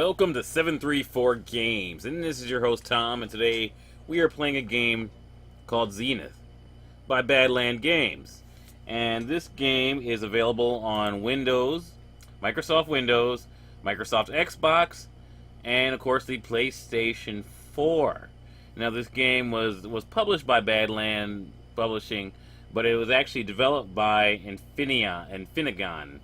Welcome to 734 Games, and this is your host Tom, and today we are playing a game called Zenith by Badland Games. And this game is available on Windows, Microsoft Windows, Microsoft Xbox, and of course the PlayStation 4. Now this game was published by Badland Publishing, but it was actually developed by Infinigon.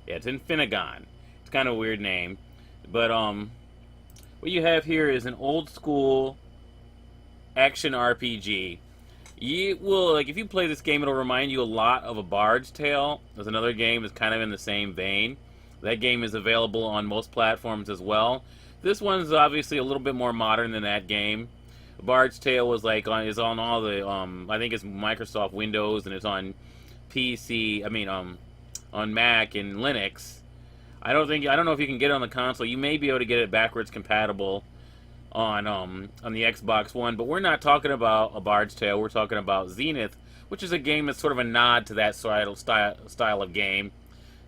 Yeah, it's Infinigon. It's kind of a weird name. But what you have here is an old school action RPG. You will, like, if you play this game, it'll remind you a lot of A Bard's Tale. There's another game that's kind of in the same vein. That game is available on most platforms as well. This one's obviously a little bit more modern than that game. A Bard's Tale was is on all the I think it's Microsoft Windows, and it's on PC. On Mac and Linux. I don't know if you can get it on the console. You may be able to get it backwards compatible on the Xbox One, but we're not talking about A Bard's Tale. We're talking about Zenith, which is a game that's sort of a nod to that style of game,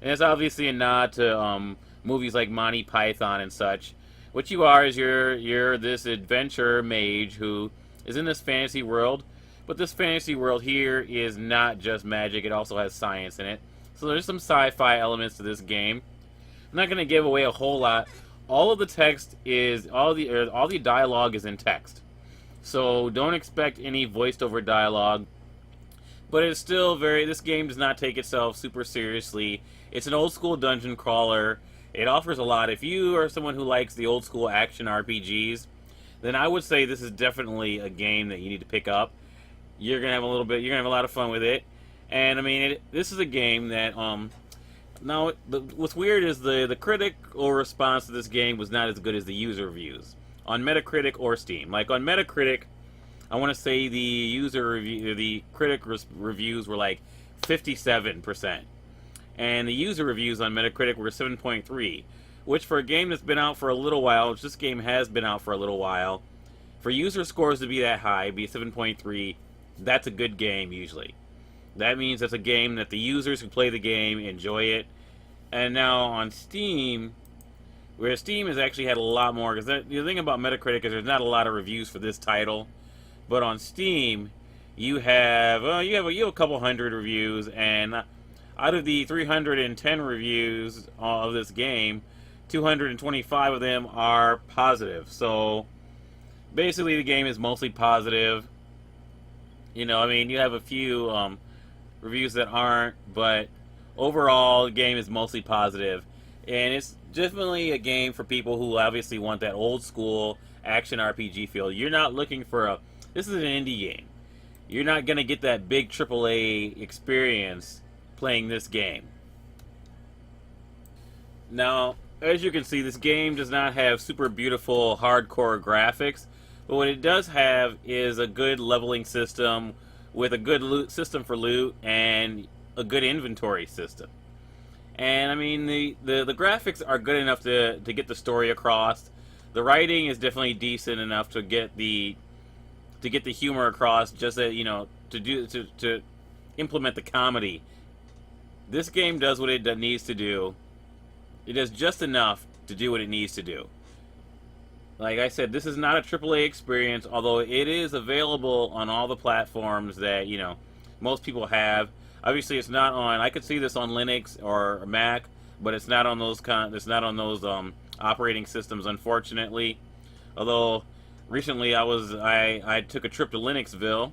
and it's obviously a nod to movies like Monty Python and such. What you are is you're this adventure mage who is in this fantasy world, but this fantasy world here is not just magic. It also has science in it. So there's some sci-fi elements to this game. I'm not going to give away a whole lot. All of the text is all the dialogue is in text, so don't expect any voiced over dialogue. But it's still this game does not take itself super seriously. It's an old school dungeon crawler. It offers a lot. If you are someone who likes the old school action RPGs, then I would say this is definitely a game that you need to pick up. You're gonna have a lot of fun with it. And I mean, this is a game that now, what's weird is the critical response to this game was not as good as the user reviews on Metacritic or Steam. Like on Metacritic, I want to say the critic reviews were like 57%, and the user reviews on Metacritic were 7.3, which for a game that's been out for a little while, which this game has been out for a little while, for user scores to be that high, be 7.3, that's a good game usually. That means it's a game that the users who play the game enjoy it. And now on Steam, where Steam has actually had a lot more, because the thing about Metacritic is there's not a lot of reviews for this title, but on Steam you have a couple hundred reviews, and out of the 310 reviews of this game, 225 of them are positive. So basically, the game is mostly positive. You know, I mean, you have a few reviews that aren't, but overall the game is mostly positive, and it's definitely a game for people who obviously want that old school action RPG feel. You're not looking for this is an indie game. You're not gonna get that big AAA experience playing this game. Now, as you can see, this game does not have super beautiful hardcore graphics, but what it does have is a good leveling system with a good loot system for loot and a good inventory system. And I mean, the graphics are good enough to get the story across. The writing is definitely decent enough to get the humor across, just that, you know, to implement the comedy. This game does what it needs to do. It does just enough to do what it needs to do. Like I said, this is not a AAA experience, although it is available on all the platforms that, you know, most people have. Obviously, it's not on. I could see this on Linux or Mac, but it's not on those operating systems, unfortunately. Although recently I took a trip to Linuxville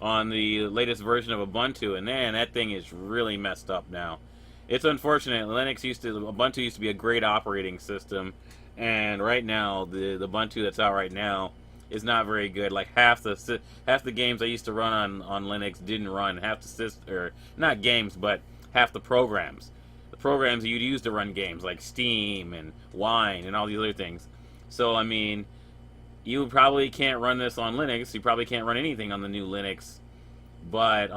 on the latest version of Ubuntu, and man, that thing is really messed up now. It's unfortunate. Ubuntu used to be a great operating system. And right now, the Ubuntu that's out right now is not very good. Like half the games I used to run on Linux didn't run. Half not games, but half the programs. The programs you'd use to run games, like Steam and Wine and all these other things. So I mean, you probably can't run this on Linux. You probably can't run anything on the new Linux. But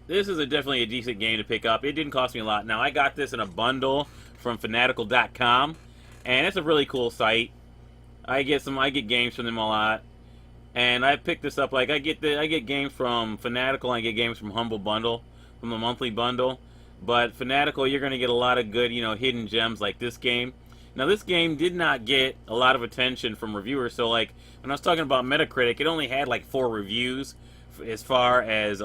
this is definitely a decent game to pick up. It didn't cost me a lot. Now I got this in a bundle from fanatical.com, and it's a really cool site. I get games from them a lot, and I picked this up. Like I get games from Fanatical, and I get games from Humble Bundle, from the monthly bundle. But Fanatical, you're going to get a lot of good, hidden gems like this game. Now, this game did not get a lot of attention from reviewers. So, like, when I was talking about Metacritic, it only had like 4 reviews as far as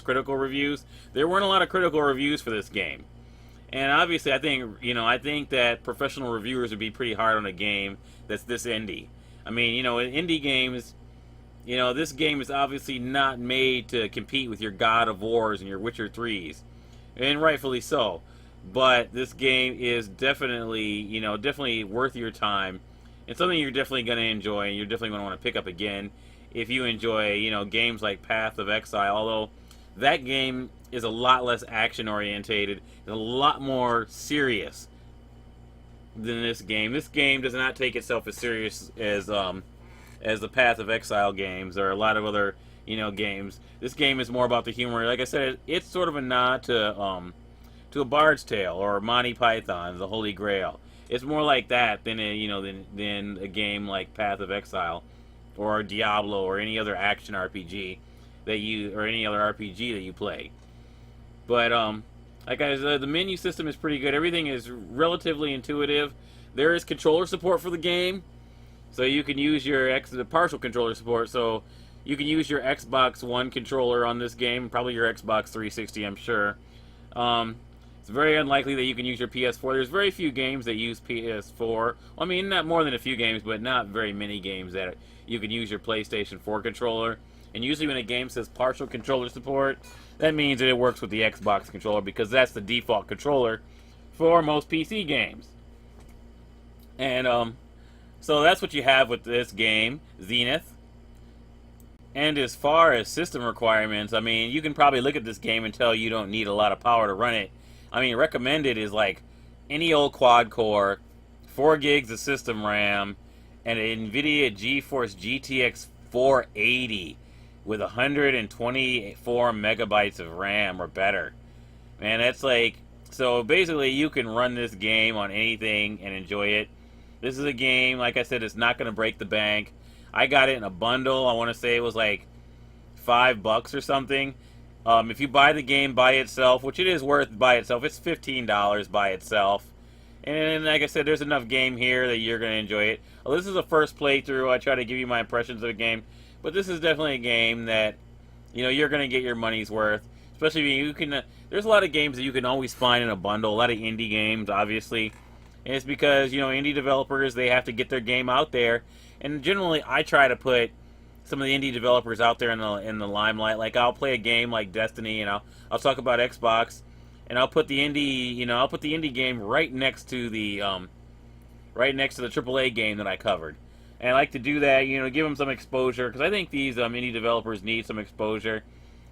critical reviews. There weren't a lot of critical reviews for this game. And obviously, I think that professional reviewers would be pretty hard on a game that's this indie. I mean, in indie games, this game is obviously not made to compete with your God of Wars and your Witcher 3s, and rightfully so. But this game is definitely worth your time, and something you're definitely going to enjoy, and you're definitely going to want to pick up again if you enjoy, games like Path of Exile. Although that game is a lot less action orientated, and a lot more serious than this game. This game does not take itself as serious as the Path of Exile games or a lot of other games. This game is more about the humor. Like I said, it's sort of a nod to a Bard's Tale or Monty Python, the Holy Grail. It's more like that than than a game like Path of Exile or Diablo or any other action RPG or any other RPG that you play. But like I said, the menu system is pretty good. Everything is relatively intuitive. There is controller support for the game, so you can use the partial controller support. So you can use your Xbox One controller on this game, probably your Xbox 360, I'm sure. It's very unlikely that you can use your PS4. There's very few games that use PS4. Well, I mean, not more than a few games, but not very many games that you can use your PlayStation 4 controller. And usually when a game says partial controller support, that means that it works with the Xbox controller, because that's the default controller for most PC games. And so that's what you have with this game, Zenith. And as far as system requirements, I mean, you can probably look at this game and tell you don't need a lot of power to run it. I mean, recommended is like any old quad core, 4 gigs of system RAM, and an NVIDIA GeForce GTX 480 with 124 megabytes of RAM or better. Man, that's like... So basically, you can run this game on anything and enjoy it. This is a game, like I said, it's not going to break the bank. I got it in a bundle. I want to say it was like $5 or something. If you buy the game by itself, which it is worth by itself, it's $15 by itself. And like I said, there's enough game here that you're going to enjoy it. Well, this is a first playthrough. I try to give you my impressions of the game. But this is definitely a game that, you're going to get your money's worth. Especially if you can... there's a lot of games that you can always find in a bundle. A lot of indie games, obviously. And it's because, indie developers, they have to get their game out there. And generally, I try to put some of the indie developers out there in the limelight. Like, I'll play a game like Destiny, and I'll talk about Xbox, and I'll put the indie game right next to the AAA game that I covered. And I like to do that, give them some exposure, because I think these indie developers need some exposure.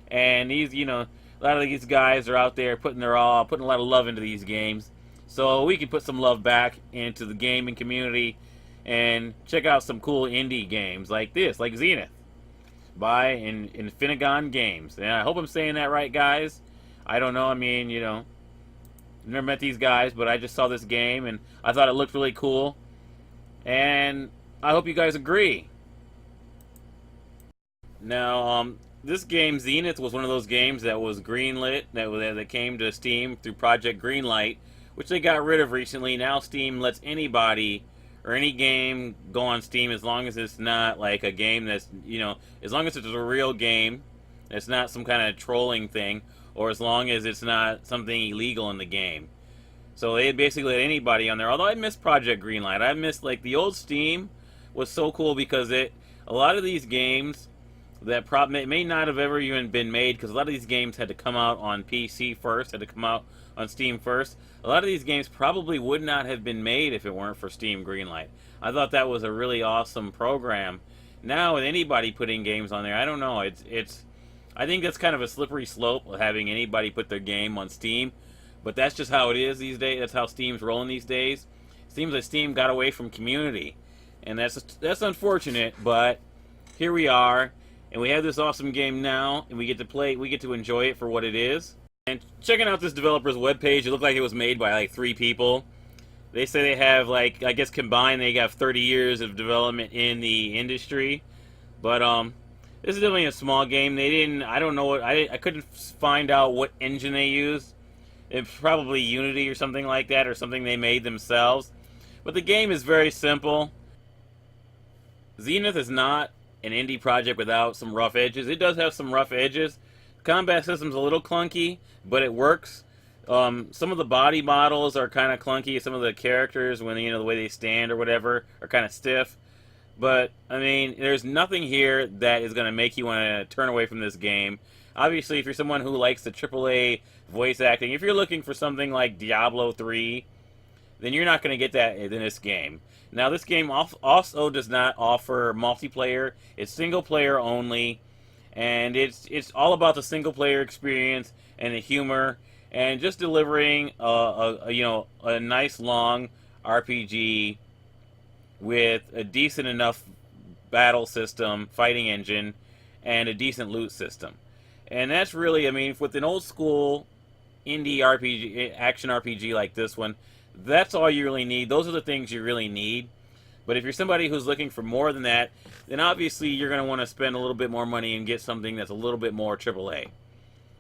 And these, a lot of these guys are out there putting a lot of love into these games. So we can put some love back into the gaming community and check out some cool indie games like this, like Zenith, by Infinigon Games. And I hope I'm saying that right, guys. I don't know. I mean, never met these guys, but I just saw this game and I thought it looked really cool. And I hope you guys agree. Now, this game, Zenith, was one of those games that was greenlit, that came to Steam through Project Greenlight, which they got rid of recently. Now Steam lets anybody or any game go on Steam as long as it's not like a game that's, as long as it's a real game, it's not some kind of trolling thing, or as long as it's not something illegal in the game. So they basically let anybody on there. Although I miss Project Greenlight. I miss, like, the old Steam was so cool because a lot of these games that may not have ever even been made, because a lot of these games had to come out on PC first, had to come out on Steam first. A lot of these games probably would not have been made if it weren't for Steam Greenlight. I thought that was a really awesome program. Now with anybody putting games on there, I don't know. I think that's kind of a slippery slope, having anybody put their game on Steam. But that's just how it is these days. That's how Steam's rolling these days. It seems like Steam got away from community, and that's unfortunate. But here we are, and we have this awesome game now, and we get to play. We get to enjoy it for what it is. And checking out this developer's webpage, it looked like it was made by like 3 people. They say they have, like, I guess combined they got 30 years of development in the industry. But this is definitely a small game. I don't know I couldn't find out what engine they used. It's probably Unity or something like that, or something they made themselves. But the game is very simple. Zenith is not an indie project without some rough edges. It does have some rough edges. Combat system's a little clunky, but it works. Some of the body models are kind of clunky. Some of the characters, when the way they stand or whatever, are kind of stiff. But I mean, there's nothing here that is going to make you want to turn away from this game. Obviously, if you're someone who likes the AAA voice acting, if you're looking for something like Diablo 3, then you're not going to get that in this game. Now, this game also does not offer multiplayer. It's single player only, and it's all about the single player experience and the humor, and just delivering a nice long RPG with a decent enough battle system, fighting engine, and a decent loot system. And that's really, I mean, with an old school indie RPG, action RPG like this one, that's all you really need. Those are the things you really need. But if you're somebody who's looking for more than that, then obviously you're going to want to spend a little bit more money and get something that's a little bit more AAA.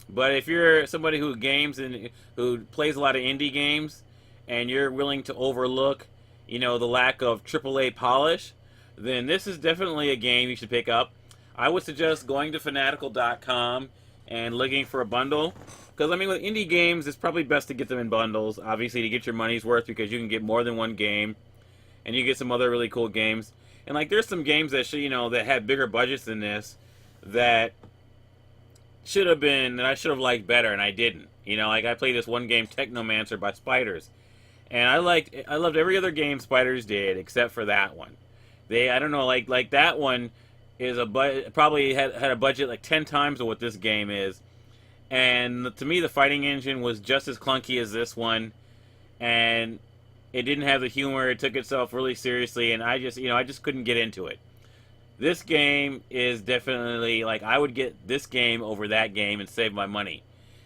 But if you're somebody who games and who plays a lot of indie games, and you're willing to overlook, the lack of AAA polish, then this is definitely a game you should pick up. I would suggest going to fanatical.com and looking for a bundle. Because, I mean, with indie games, it's probably best to get them in bundles, obviously, to get your money's worth, because you can get more than one game, and you get some other really cool games. And, like, there's some games that should, that had bigger budgets than this, that I should have liked better, and I didn't. Like, I played this one game, Technomancer by Spiders, and I loved every other game Spiders did, except for that one. I don't know, like that one is probably had a budget like 10 times of what this game is. And to me, the fighting engine was just as clunky as this one, and it didn't have the humor. It took itself really seriously, and I just couldn't get into it. This game is definitely, like, I would get this game over that game and save my money.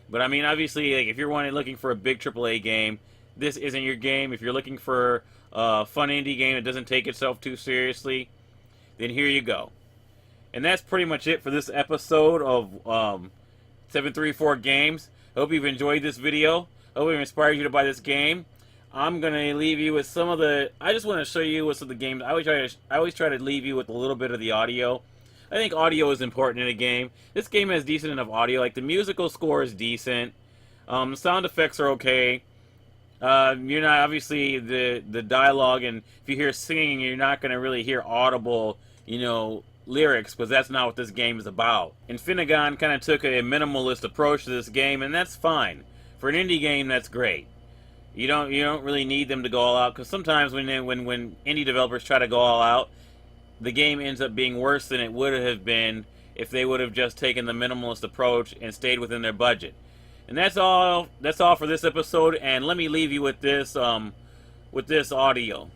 But I mean, obviously, like, if you're looking for a big AAA game, this isn't your game. If you're looking for a fun indie game that doesn't take itself too seriously, then here you go. And that's pretty much it for this episode of 734 Games. I hope you've enjoyed this video. I hope it inspired you to buy this game. I'm going to leave you with some of the... I just want to show you what some of the games... I always try to leave you with a little bit of the audio. I think audio is important in a game. This game has decent enough audio. Like, the musical score is decent. The sound effects are okay. You're not... Obviously, the dialogue, and if you hear singing, you're not going to really hear audible, lyrics, because that's not what this game is about. And Finnegan kind of took a minimalist approach to this game, and that's fine. For an indie game, that's great. You don't really need them to go all out, because sometimes when indie developers try to go all out, the game ends up being worse than it would have been if they would have just taken the minimalist approach and stayed within their budget. And that's all for this episode, and let me leave you with this audio.